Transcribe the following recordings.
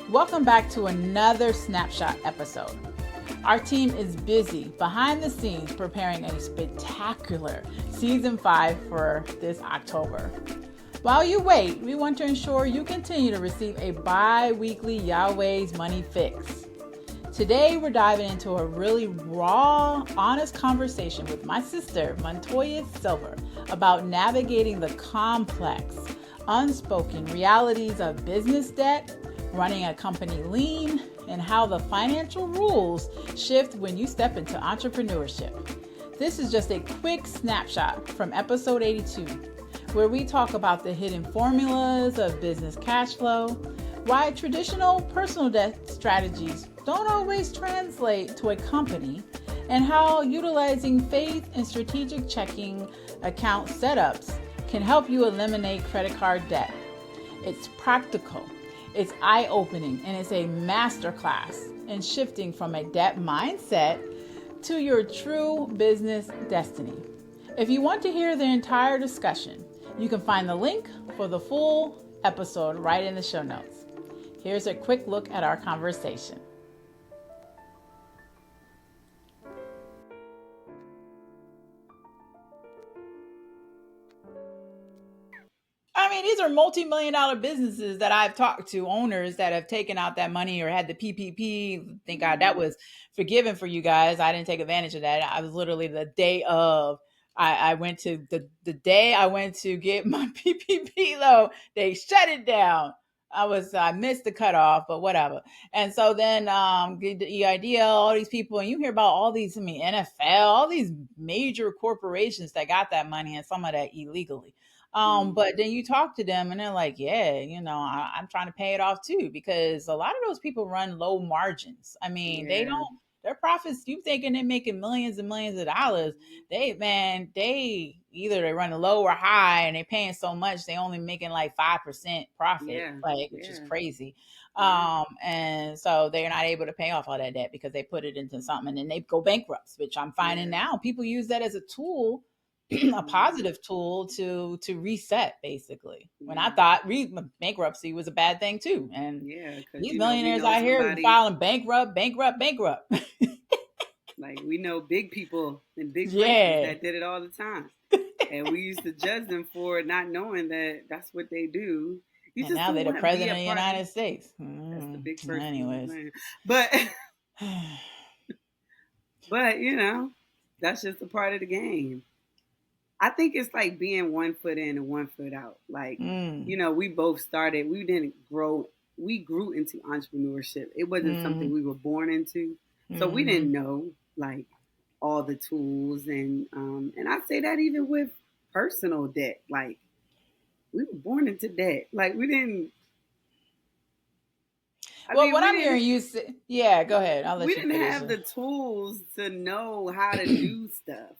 Welcome back to another Snapshot episode. Our team is busy behind the scenes preparing a spectacular season 5 for this October. While you wait, we want to ensure you continue to receive a bi-weekly Yahweh's Money Fix. Today, we're diving into a really raw, honest conversation with my sister, Montoya about navigating the complex, unspoken realities of business debt, running a company lean, and how the financial rules shift when you step into entrepreneurship. This is just a quick snapshot from episode 82, where we talk about the hidden formulas of business cash flow, why traditional personal debt strategies don't always translate to a company, and how utilizing faith and strategic checking account setups can help you eliminate credit card debt. It's practical, it's eye-opening, and it's a masterclass in shifting from a debt mindset to your true business destiny. If you want to hear the entire discussion, you can find the link for the full episode right in the show notes. Here's a quick look at our conversation. I mean, these are multi-million dollar businesses that I've talked to, owners that have taken out that money or had the PPP. Thank God that was forgiven for you guys. I didn't take advantage of that. I was literally the day of, I went to the day I went to get my PPP loan, they shut it down. I missed the cutoff, but whatever. And so then the idea, all these people, and you hear about all these, NFL, all these major corporations that got that money and some of that illegally. But then you talk to them and they're like, yeah, I'm trying to pay it off too, because a lot of those people run low margins. I mean, They don't, their profits, you thinking they're making millions and millions of dollars. They either they run low or high and they're paying so much, they only making like 5% profit, which is crazy. And so they're not able to pay off all that debt because they put it into something and then they go bankrupt, which I'm finding now people use that as a tool, a positive tool to reset, basically. When I thought bankruptcy was a bad thing too, and these millionaires out here filing bankrupt. Like, we know big people in big places that did it all the time, and we used to judge them for it, not knowing that that's what they do. And now they're the president of the United States. That's the big person. Anyways, but that's just a part of the game. I think it's like being 1 foot in and 1 foot out. Like, we both started, we grew into entrepreneurship. It wasn't something we were born into. So we didn't know like all the tools. And I say that even with personal debt, like we were born into debt. Like we didn't. I'm hearing you say, go ahead. I'll let you finish. We didn't have the tools to know how to do stuff,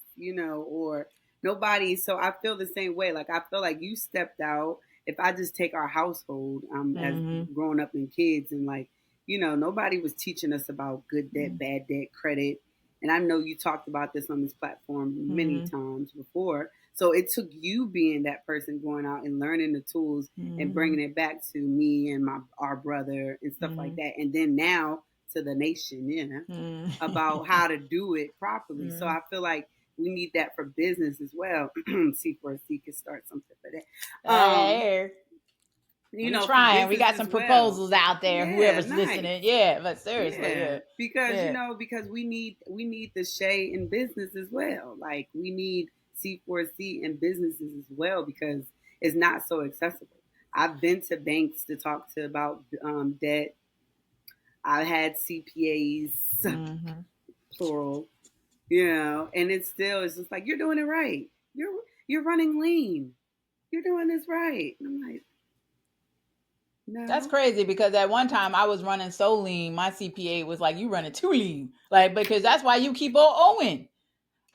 or nobody. So I feel the same way. Like I feel like you stepped out. If I just take our household, as growing up in kids, and like, nobody was teaching us about good debt, bad debt, credit. And I know you talked about this on this platform many times before. So it took you being that person going out and learning the tools and bringing it back to me and our brother and stuff like that. And then now to the nation, about how to do it properly. So I feel like we need that for business as well. C4C can start something for that. Trying. We got some proposals out there. Whoever's listening, but seriously, because we need the Shay in business as well. Like we need C4C in businesses as well, because it's not so accessible. I've been to banks to talk to about debt. I've had CPAs, plural. And it's just like, you're doing it right. You're running lean. You're doing this right. And I'm like, no. That's crazy, because at one time I was running so lean, my CPA was like, you running too lean. Like, because that's why you keep owing.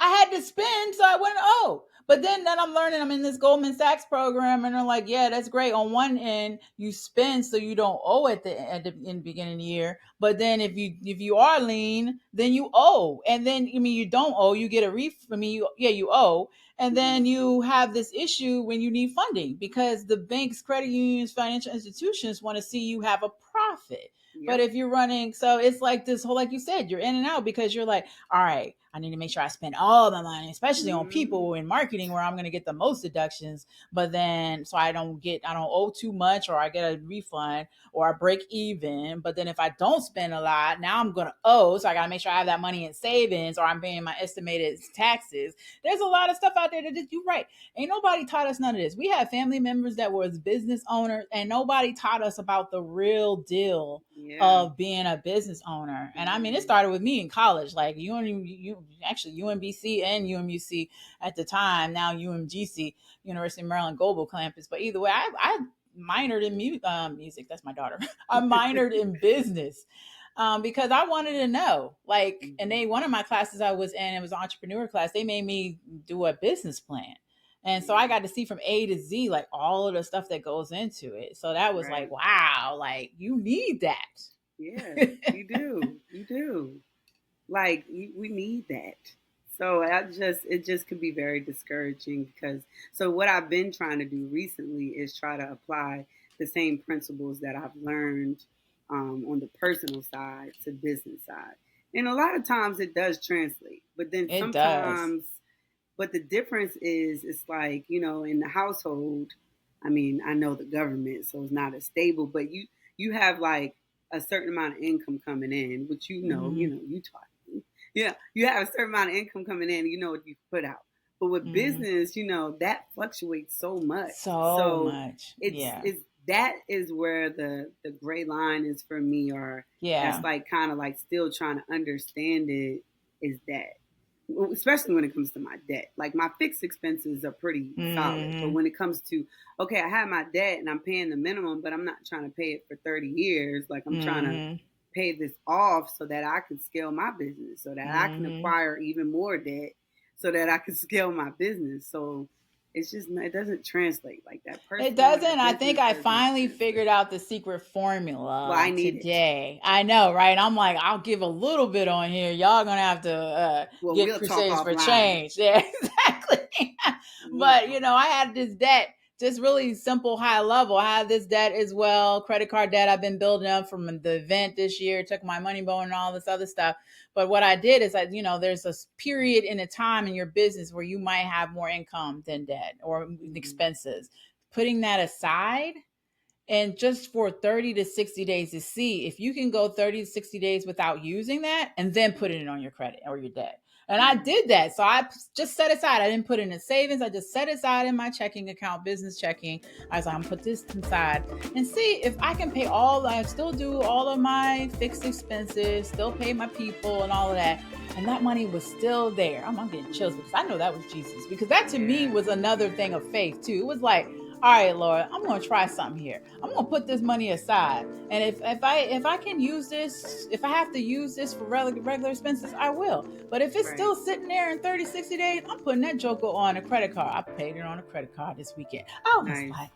I had to spend, so I wouldn't owe. But then I'm learning, I'm in this Goldman Sachs program, and they're like, yeah, that's great. On one end, you spend so you don't owe in the beginning of the year. But then if you are lean, then you owe. And then, you don't owe, you get a refund. You owe. And then you have this issue when you need funding, because the banks, credit unions, financial institutions want to see you have a profit. Yep. But if you're running, so it's like this whole, like you said, you're in and out because you're like, all right, I need to make sure I spend all my money, especially on people in marketing where I'm going to get the most deductions. But then, so I don't owe too much, or I get a refund, or I break even. But then if I don't spend a lot, now I'm going to owe. So I got to make sure I have that money in savings, or I'm paying my estimated taxes. There's a lot of stuff out there that you're right. Ain't nobody taught us none of this. We have family members that were business owners, and nobody taught us about the real deal of being a business owner. And I mean, it started with me in college, like actually UMBC and UMUC at the time, now UMGC, University of Maryland Global Campus. But either way, I minored in music. That's my daughter. I minored in business. Because I wanted to know, like, and one of my classes I was in, it was an entrepreneur class. They made me do a business plan. And so I got to see from A to Z, like all of the stuff that goes into it. So that was like, wow, like you need that. Yeah, you do. You do. Like we need that. So it just could be very discouraging because, so what I've been trying to do recently is try to apply the same principles that I've learned on the personal side to business side. And a lot of times it does translate, but then sometimes, but the difference is, it's like, in the household, I mean, I know the government, so it's not as stable, but you have like a certain amount of income coming in, which you taught me. Yeah, you have a certain amount of income coming in, you know what you put out. But with business, that fluctuates so much. So much. It's that is where the gray line is for me, or that's like kind of like still trying to understand it, is that, especially when it comes to my debt. Like my fixed expenses are pretty solid, but when it comes to, okay, I have my debt and I'm paying the minimum, but I'm not trying to pay it for 30 years. Like I'm trying to pay this off so that I can scale my business, so that I can acquire even more debt, so that I can scale my business. So it's just, it doesn't translate like that. It doesn't. I think I finally figured out the secret formula today. I know, right? I'm like, I'll give a little bit on here. Y'all gonna have to get Crusades for Change. Yeah, exactly. But I had this debt, just really simple, high level. I have this debt as well, credit card debt I've been building up from the event this year, took my money bone and all this other stuff. But what I did is there's a period in a time in your business where you might have more income than debt or expenses. Putting that aside, and just for 30 to 60 days to see if you can go 30 to 60 days without using that, and then put it on your credit or your debt. And I did that. So I just set aside. I didn't put it in savings. I just set aside in my checking account, business checking. I was like, I'm going to put this inside and see if I can pay I still do all of my fixed expenses, still pay my people and all of that. And that money was still there. I'm getting chills because I know that was Jesus, because that to me was another thing of faith too. It was like, all right, Lord, I'm going to try something here. I'm going to put this money aside. And if I can use this, if I have to use this for regular expenses, I will. But if it's still sitting there in 30, 60 days, I'm putting that joker on a credit card. I paid it on a credit card this weekend. I was like,